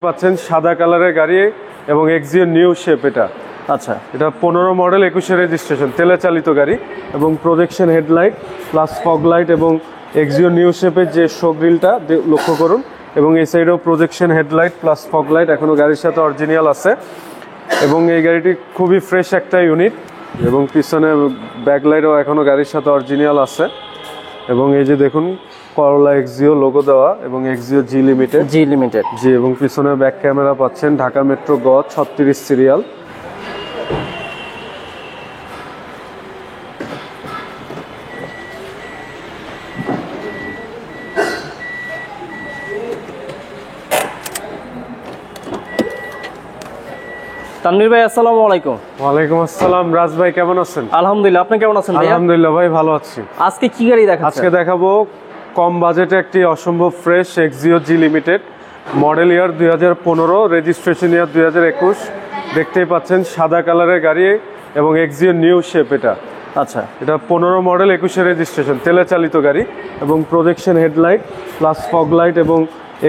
পাচ্ছেন সাদা কালারের গাড়ি এবং এক্সিও নিউ শেপ। এটা আচ্ছা, এটা 15 মডেল 21 রেজিস্ট্রেশন, তেলে চালিত গাড়ি এবং projection headlight plus fog light এবং এক্সিও নিউ শেপের যে শো গ্রিলটা লক্ষ্য করুন এবং এই সাইডেও projection headlight plus fog light এখনো গাড়ির সাথে অরিজিনাল আছে এবং এই গাড়িটি খুবই ফ্রেশ একটা ইউনিট এবং পিছনে ব্যাকলাইটও এখনো গাড়ির সাথে অরিজিনাল আছে এবং এই যে দেখুন করোলা এক্সিও লোগো দেওয়া এবং এক্সিও জি লিমিটেড জি এবং পিছনে ব্যাক ক্যামেরা পাচ্ছেন, ঢাকা মেট্রো গ 36 সিরিয়াল। তানভীর ভাই আসসালামু আলাইকুম। ওয়ালাইকুম আসসালাম। রাজ ভাই কেমন আছেন? আলহামদুলিল্লাহ, আপনি কেমন আছেন? আলহামদুলিল্লাহ ভাই ভালো আছি। আজকে কি গাড়ি দেখাচ্ছেন? আজকে দেখাবো কম বাজেটে একটি অসম্ভব ফ্রেশ এক্সিও জি লিমিটেড, মডেল ইয়ার 2015, রেজিস্ট্রেশন ইয়ার 2021। দেখতেই পাচ্ছেন সাদা কালারের গাড়ি এবং এক্সিও নিউ শেপ। এটা আচ্ছা, এটা 15 মডেল 21 রেজিস্ট্রেশন, তেলে চালিত গাড়ি এবং projection headlight plus fog light এবং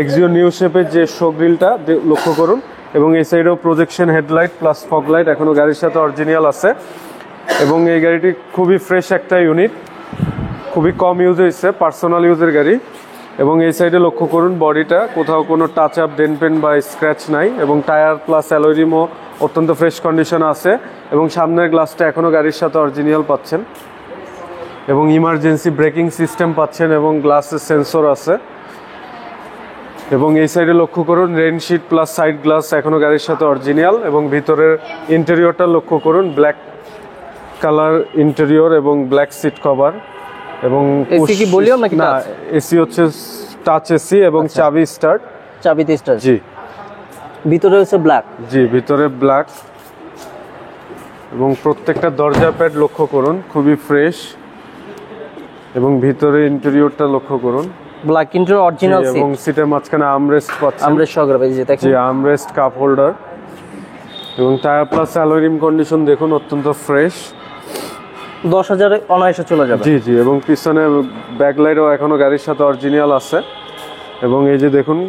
এক্সিও নিউ শেপের যে শো গ্রিলটা লক্ষ্য করুন এবং এই সাইডেও projection headlight plus fog light এখনো গাড়ির সাথে অরিজিনাল আছে এবং এই গাড়িটি খুবই ফ্রেশ একটা ইউনিট, খুবই কম ইউজ হয়েছে, পার্সোনাল ইউজের গাড়ি এবং এই সাইডে লক্ষ্য করুন বডিটা কোথাও কোনো টাচ আপ ডেন্ট পেন বা স্ক্র্যাচ নাই এবং টায়ার প্লাস অ্যালয় রিমও অত্যন্ত ফ্রেশ কন্ডিশনে আছে এবং সামনের গ্লাসটা এখনও গাড়ির সাথে অরিজিনাল পাচ্ছেন এবং ইমার্জেন্সি ব্রেকিং সিস্টেম পাচ্ছেন এবং গ্লাসের সেন্সর আছে এবং এই সাইডে লক্ষ্য করুন রেইনশিট প্লাস সাইড গ্লাস এখনও গাড়ির সাথে অরিজিনাল এবং ভিতরের ইন্টেরিয়রটা লক্ষ্য করুন ব্ল্যাক কালার ইন্টেরিয়র এবং ব্ল্যাক সিট কভার এবং এসি কি ভলিউম নাকি না, টাচ? এসি হচ্ছে টাচ এসি এবং চাবি স্টার্ট। চাবিতে স্টার্ট। জি, ভিতরে হচ্ছে ব্ল্যাক। জি ভিতরে ব্ল্যাক এবং প্রত্যেকটা দরজা প্যাড লক্ষ্য করুন খুবই ফ্রেশ এবং ভিতরে ইন্টেরিয়রটা লক্ষ্য করুন ব্ল্যাক ইন্টেরিয়র অরিজিনাল সিট এবং সিটের মাঝখানে আর্মরেস্ট পাচ্ছেন, আর্মরেস্ট সহ রয়েছে, যে দেখেন। জি আর্মরেস্ট কাপ হোল্ডার এবং tyre plus alloy rim condition দেখুন অত্যন্ত ফ্রেশ, 10,000 অনায়াসে চলে যাবে। জি জি এবং পিছনে ব্যাকলাইটও এখনো গাড়ির সাথে অরিজিনাল আছে এবং এই যে দেখুন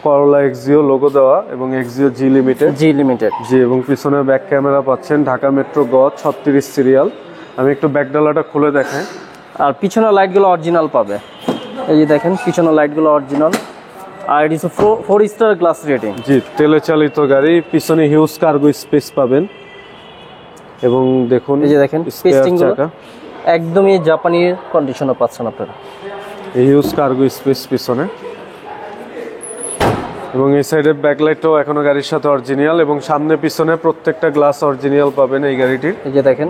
করোলা এক্সিও লোগো দেওয়া এবং এক্সিও জি লিমিটেড জি এবং পিছনে ব্যাক ক্যামেরা পাচ্ছেন, ঢাকা মেট্রো গ 36 সিরিয়াল। আমি একটু ব্যাক ডালাটা খুলে দেখাই আর পিছনের লাইটগুলো অরিজিনাল পাবে, এই যে দেখেন পিছনের লাইটগুলো অরিজিনাল আর it is 4 star glass rating. জি তেলে চালিত গাড়ি, পিছনে হিউজ কার্গো স্পেস পাবেন এবং দেখুন এই যে দেখেন স্পেসিংগুলো একদমই জাপানি কন্ডিশনে পাচ্ছেন আপনারা, এই হিউজ কার্গো স্পেস পিছনে এবং এই সাইডের ব্যাকলাইটও এখনো গাড়ির সাথে অরিজিনাল এবং সামনে পিছনে প্রত্যেকটা গ্লাস অরিজিনাল পাবেন এই গাড়িটির। এই যে দেখেন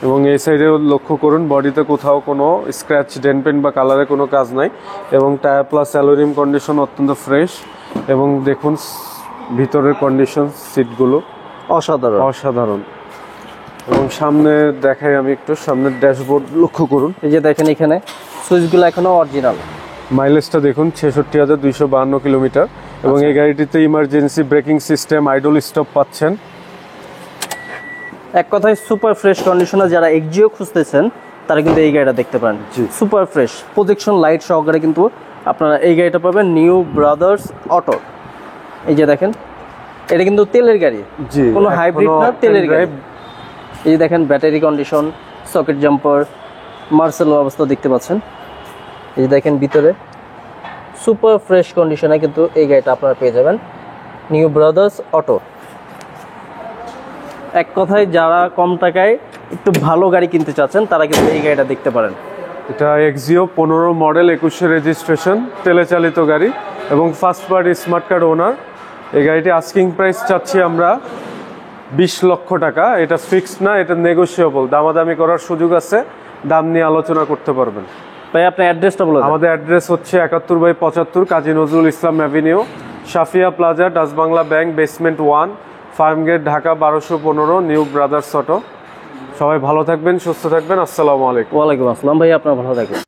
এবং এই সাইডেও লক্ষ্য করুন বডিতে কোথাও কোনো স্ক্র্যাচ ডেন্ট পেন বা কালারে কোনো কাজ নাই এবং tyre plus alloy rim condition অত্যন্ত ফ্রেশ এবং দেখুন ভিতরের কন্ডিশন সিটগুলো অসাধারণ এবং সামনে দেখাই আমি একটু, সামনের ড্যাশবোর্ড লক্ষ্য করুন, এই যে দেখেন এখানে সুইচগুলো এখনো অরিজিনাল। মাইলেজটা দেখুন 66,252 কিলোমিটার এবং এই গাড়িটিতে emergency braking system, idle stop পাচ্ছেন। এক কথায় সুপার ফ্রেশ কন্ডিশনে যারা এক্সিও খুঁজতেছেন তারা কিন্তু এই গাড়িটা দেখতে পারেন, সুপার ফ্রেশ প্রজেকশন লাইট সহকারে কিন্তু আপনারা এই গাড়িটা পাবেন নিউ ব্রাদার্স অটো। এই যে দেখেন এটা কিন্তু তেলের গাড়ি, কোনো হাইব্রিড না, তেলের গাড়ি। এই যে দেখেন battery condition, socket jumper, Marcelo অবস্থা দেখতে পাচ্ছেন। এই যে দেখেন ভিতরে সুপার ফ্রেশ কন্ডিশনে কিন্তু এই গাড়িটা আপনারা পেয়ে যাবেন নিউ ব্রাদার্স অটো। এক কথায় যারা কম টাকায় একটু ভালো গাড়ি কিনতে চাচ্ছেন তারা কিন্তু এই গাড়িটা দেখতে পারেন। এটা এক্সিও 15 মডেল 21 রেজিস্ট্রেশন, তেলে চালিত গাড়ি এবং ফার্স্ট পার্টি স্মার্ট কার্ড ওনার। এই গাড়িটি আস্কিং প্রাইস চাচ্ছি আমরা 20 লক্ষ টাকা। এটা ফিক্সড না, এটা নেগোশিয়েবল, দামাদামি করার সুযোগ আছে, দাম নিয়ে আলোচনা করতে পারবেন। ভাই আপনার অ্যাড্রেসটা বলুন। আমাদের অ্যাড্রেস হচ্ছে 71/75 Kazi Nazrul Islam avenue, Safia plaza, Dutch Bangla bank, basement 1, Farmgate, Dhaka 1215, new brothers auto. সবাই ভালো থাকবেন, সুস্থ থাকবেন। আসসালামু আলাইকুম। ওয়ালাইকুম আসসালাম ভাই, আপনার ভালো থাকবেন।